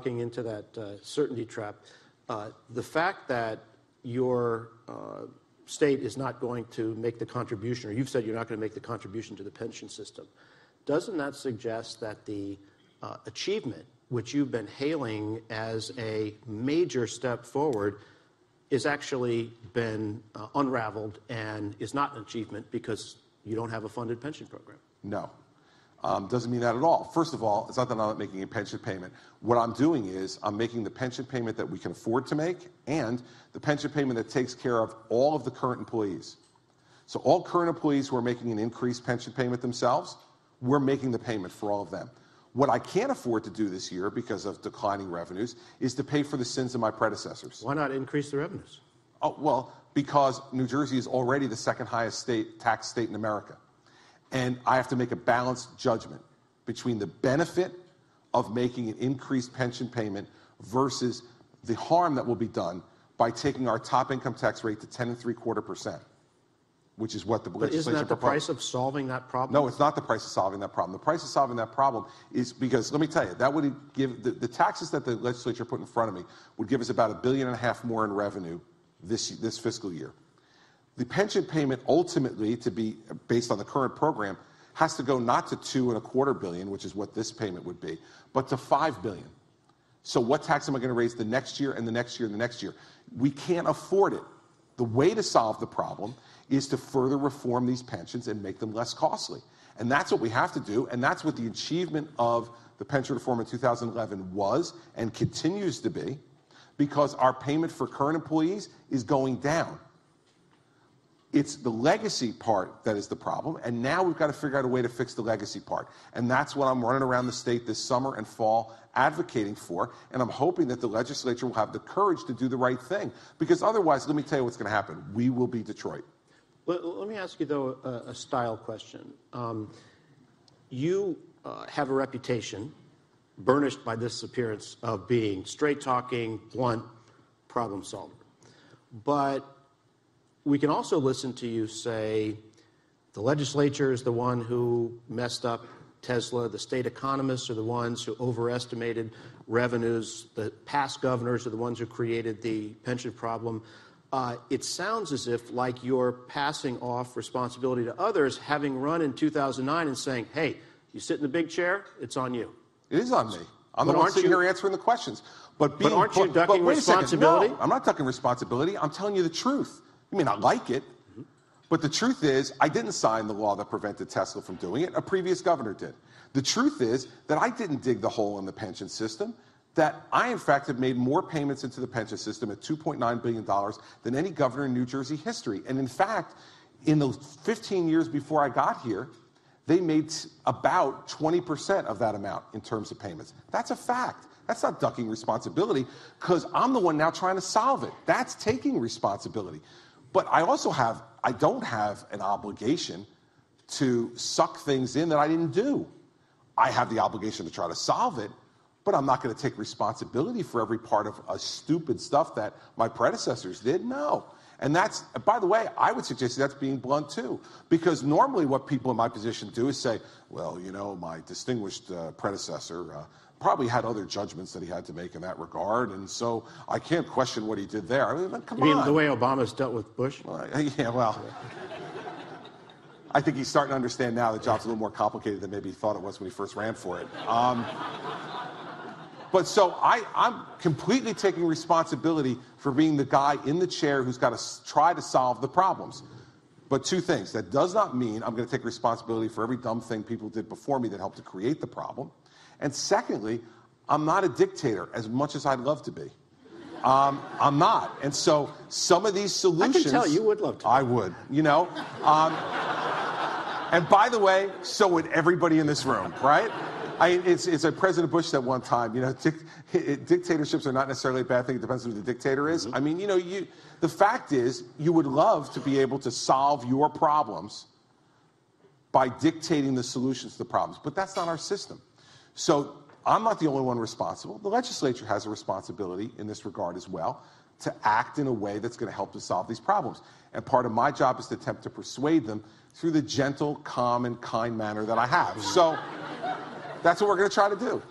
walking into that certainty trap. The fact that your state is not going to make the contribution, or you've said you're not going to make the contribution to the pension system, doesn't that suggest that the achievement, which you've been hailing as a major step forward, is actually been unraveled and is not an achievement because you don't have a funded pension program? No. Doesn't mean that at all. First of all, it's not that I'm not making a pension payment. What I'm doing is I'm making the pension payment that we can afford to make and the pension payment that takes care of all of the current employees. So all current employees who are making an increased pension payment themselves, we're making the payment for all of them. What I can't afford to do this year because of declining revenues is to pay for the sins of my predecessors. Why not increase the revenues? Oh, well, because New Jersey is already the second highest tax state in America. And I have to make a balanced judgment between the benefit of making an increased pension payment versus the harm that will be done by taking our top income tax rate to 10.75%, which is what the legislature proposed. Isn't that the price of solving that problem? No, it's not the price of solving that problem. The price of solving that problem is because, let me tell you, that would give the taxes that the legislature put in front of me would give us about $1.5 billion more in revenue this fiscal year. The pension payment ultimately, to be based on the current program, has to go not to $2.25 billion, which is what this payment would be, but to $5 billion. So what tax am I going to raise the next year and the next year and the next year? We can't afford it. The way to solve the problem is to further reform these pensions and make them less costly. And that's what we have to do, and that's what the achievement of the pension reform in 2011 was and continues to be, because our payment for current employees is going down. It's the legacy part that is the problem, and now we've got to figure out a way to fix the legacy part. And that's what I'm running around the state this summer and fall advocating for, and I'm hoping that the legislature will have the courage to do the right thing, because otherwise, let me tell you what's going to happen. We will be Detroit. Let me ask you, though, a style question. You have a reputation, burnished by this appearance, of being straight-talking, blunt, problem solver. But we can also listen to you say the legislature is the one who messed up Tesla, the state economists are the ones who overestimated revenues, the past governors are the ones who created the pension problem. It sounds as if like you're passing off responsibility to others, having run in 2009 and saying, hey, you sit in the big chair, it's on you. It is on me. I'm the one sitting here answering the questions. But aren't you ducking responsibility? No, I'm not ducking responsibility. I'm telling you the truth. You may not like it, but the truth is I didn't sign the law that prevented Tesla from doing it. A previous governor did. The truth is that I didn't dig the hole in the pension system, that I, in fact, have made more payments into the pension system at $2.9 billion than any governor in New Jersey history. And in fact, in the 15 years before I got here, they made about 20% of that amount in terms of payments. That's a fact. That's not ducking responsibility, because I'm the one now trying to solve it. That's taking responsibility. But I don't have an obligation to suck things in that I didn't do. I have the obligation to try to solve it, but I'm not going to take responsibility for every part of stupid stuff that my predecessors did. No. And that's, by the way, I would suggest that's being blunt too, because normally what people in my position do is say, well, you know, my distinguished predecessor probably had other judgments that he had to make in that regard, and so I can't question what he did there. I mean, come on. You mean the way Obama's dealt with Bush? Yeah, well, I think he's starting to understand now the job's a little more complicated than maybe he thought it was when he first ran for it. But so I'm completely taking responsibility for being the guy in the chair who's got to try to solve the problems. But two things. That does not mean I'm going to take responsibility for every dumb thing people did before me that helped to create the problem. And secondly, I'm not a dictator as much as I'd love to be. I'm not. And so some of these solutions... I can tell you would love to. I would, you know. And by the way, so would everybody in this room, right? It's like President Bush said one time, you know, dictatorships are not necessarily a bad thing. It depends on who the dictator is. I mean, you know, the fact is you would love to be able to solve your problems by dictating the solutions to the problems. But that's not our system. So I'm not the only one responsible. The legislature has a responsibility in this regard as well to act in a way that's going to help to solve these problems. And part of my job is to attempt to persuade them through the gentle, calm, and kind manner that I have. So that's what we're going to try to do.